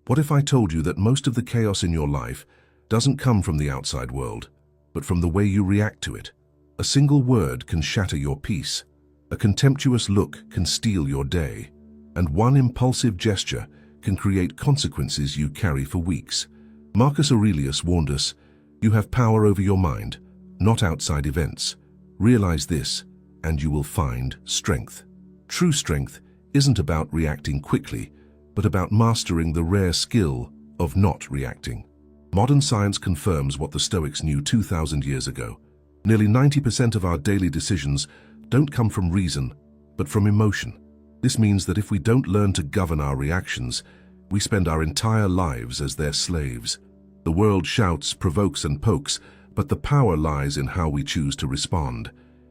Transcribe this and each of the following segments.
What if I told you that most of the chaos in your life doesn't come from the outside world, but from the way you react to it? A single word can shatter your peace. A contemptuous look can steal your day. And one impulsive gesture can create consequences you carry for weeks. Marcus Aurelius warned us, you have power over your mind, not outside events. Realize this, and you will find strength. True strength isn't about reacting quickly, but about mastering the rare skill of not reacting. Modern science confirms what the Stoics knew 2,000 years ago. Nearly 90% of our daily decisions don't come from reason, but from emotion. This means that if we don't learn to govern our reactions, we spend our entire lives as their slaves. The world shouts, provokes, and pokes, but the power lies in how we choose to respond.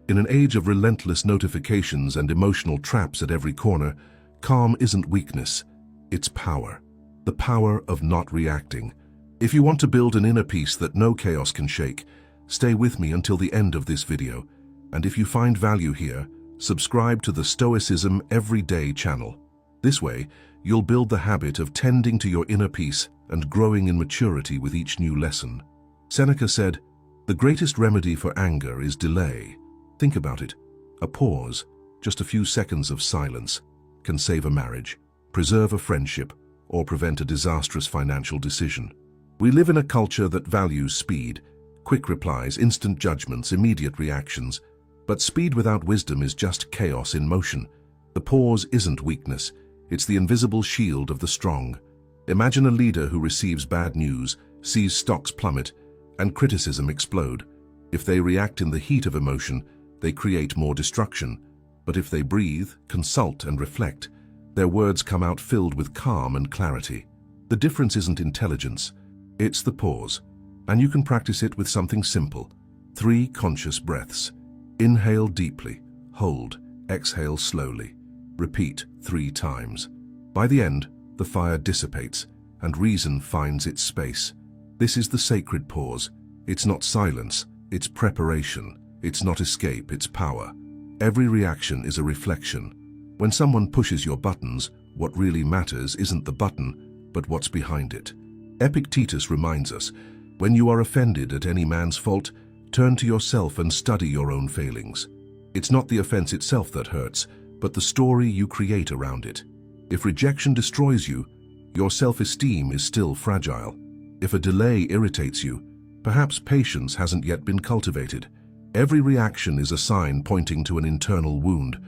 In an age of relentless notifications and emotional traps at every corner, calm isn't weakness, it's power. The power of not reacting. If you want to build an inner peace that no chaos can shake, stay with me until the end of this video. And if you find value here, subscribe to the Stoicism Everyday channel. This way, you'll build the habit of tending to your inner peace and growing in maturity with each new lesson. Seneca said, "The greatest remedy for anger is delay." Think about it. A pause, just a few seconds of silence, can save a marriage, preserve a friendship, or prevent a disastrous financial decision. We live in a culture that values speed, quick replies, instant judgments, immediate reactions. But speed without wisdom is just chaos in motion. The pause isn't weakness, it's the invisible shield of the strong. Imagine a leader who receives bad news, sees stocks plummet, and criticism explode. If they react in the heat of emotion, they create more destruction. But if they breathe, consult, and reflect, their words come out filled with calm and clarity. The difference isn't intelligence, it's the pause. And you can practice it with something simple. 3 conscious breaths. Inhale deeply, hold, exhale slowly. Repeat 3 times. By the end, the fire dissipates and reason finds its space. This is the sacred pause. It's not silence, it's preparation. It's not escape, it's power. Every reaction is a reflection. When someone pushes your buttons, what really matters isn't the button, but what's behind it. Epictetus reminds us, when you are offended at any man's fault, turn to yourself and study your own failings. It's not the offense itself that hurts, but the story you create around it. If rejection destroys you, your self-esteem is still fragile. If a delay irritates you, perhaps patience hasn't yet been cultivated. Every reaction is a sign pointing to an internal wound.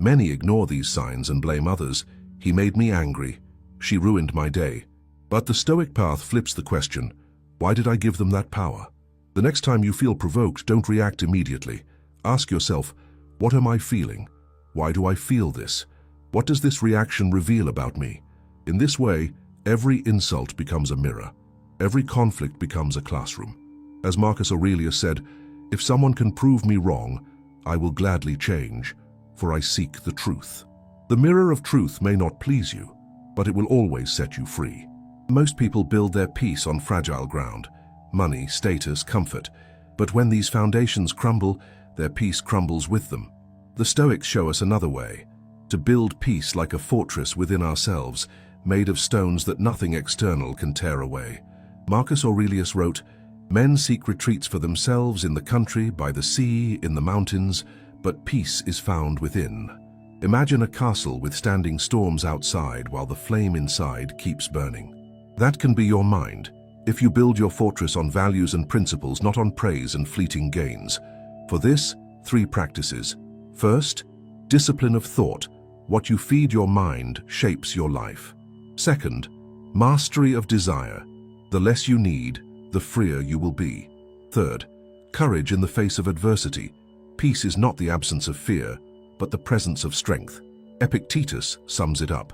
Many ignore these signs and blame others. He made me angry. She ruined my day. But the Stoic path flips the question, why did I give them that power? The next time you feel provoked, don't react immediately. Ask yourself, what am I feeling? Why do I feel this? What does this reaction reveal about me? In this way, every insult becomes a mirror. Every conflict becomes a classroom. As Marcus Aurelius said, if someone can prove me wrong, I will gladly change, for I seek the truth. The mirror of truth may not please you, but it will always set you free. Most people build their peace on fragile ground, money, status, comfort. But when these foundations crumble, their peace crumbles with them. The Stoics show us another way, to build peace like a fortress within ourselves, made of stones that nothing external can tear away. Marcus Aurelius wrote, "Men seek retreats for themselves in the country, by the sea, in the mountains, but peace is found within." Imagine a castle withstanding storms outside while the flame inside keeps burning. That can be your mind, if you build your fortress on values and principles, not on praise and fleeting gains. For this, 3 practices. First, discipline of thought. What you feed your mind shapes your life. Second, mastery of desire. The less you need, the freer you will be. Third, courage in the face of adversity. Peace is not the absence of fear, but the presence of strength. Epictetus sums it up.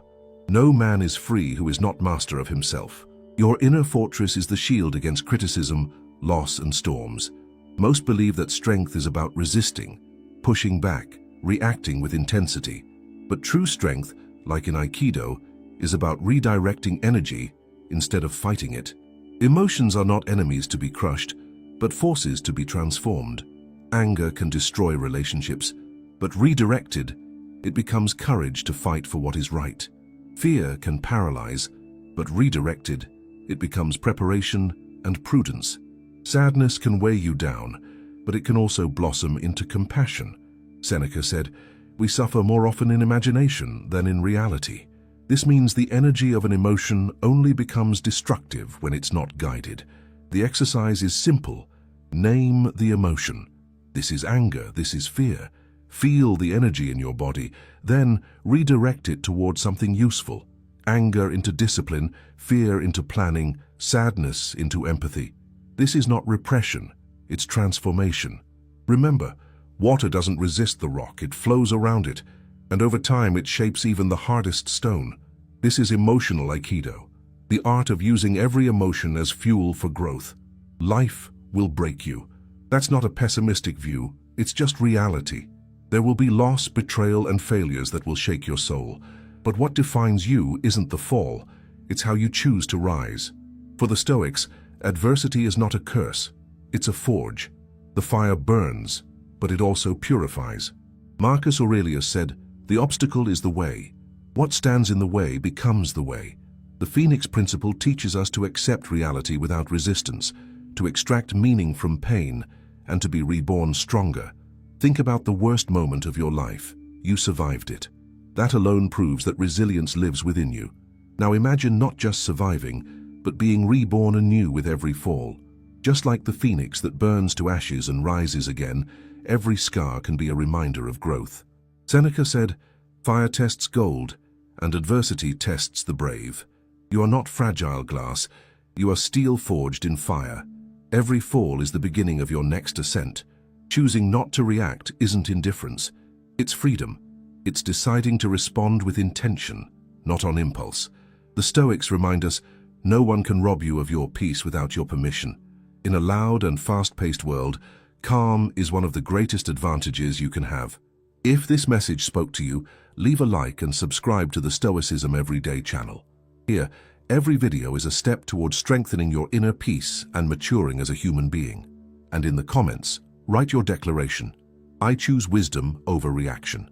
No man is free who is not master of himself. Your inner fortress is the shield against criticism, loss, and storms. Most believe that strength is about resisting, pushing back, reacting with intensity. But true strength, like in Aikido, is about redirecting energy instead of fighting it. Emotions are not enemies to be crushed, but forces to be transformed. Anger can destroy relationships, but redirected, it becomes courage to fight for what is right. Fear can paralyze, but redirected, it becomes preparation and prudence. Sadness can weigh you down, but it can also blossom into compassion. Seneca said, "We suffer more often in imagination than in reality." This means the energy of an emotion only becomes destructive when it's not guided. The exercise is simple. Name the emotion. This is anger, this is fear. Feel the energy in your body, then redirect it towards something useful. Anger into discipline, fear into planning, sadness into empathy. This is not repression, it's transformation. Remember, water doesn't resist the rock, it flows around it, and over time it shapes even the hardest stone. This is emotional Aikido, the art of using every emotion as fuel for growth. Life will break you. That's not a pessimistic view, it's just reality. There will be loss, betrayal, and failures that will shake your soul. But what defines you isn't the fall, it's how you choose to rise. For the Stoics, adversity is not a curse, it's a forge. The fire burns, but it also purifies. Marcus Aurelius said, "The obstacle is the way. What stands in the way becomes the way." The Phoenix principle teaches us to accept reality without resistance, to extract meaning from pain, and to be reborn stronger. Think about the worst moment of your life. You survived it. That alone proves that resilience lives within you. Now imagine not just surviving, but being reborn anew with every fall. Just like the phoenix that burns to ashes and rises again, every scar can be a reminder of growth. Seneca said, "Fire tests gold, and adversity tests the brave." You are not fragile glass, you are steel forged in fire. Every fall is the beginning of your next ascent. Choosing not to react isn't indifference, it's freedom. It's deciding to respond with intention, not on impulse. The Stoics remind us, no one can rob you of your peace without your permission. In a loud and fast-paced world, calm is one of the greatest advantages you can have. If this message spoke to you, leave a like and subscribe to the Stoicism Everyday channel. Here, every video is a step towards strengthening your inner peace and maturing as a human being. And in the comments, write your declaration. I choose wisdom over reaction.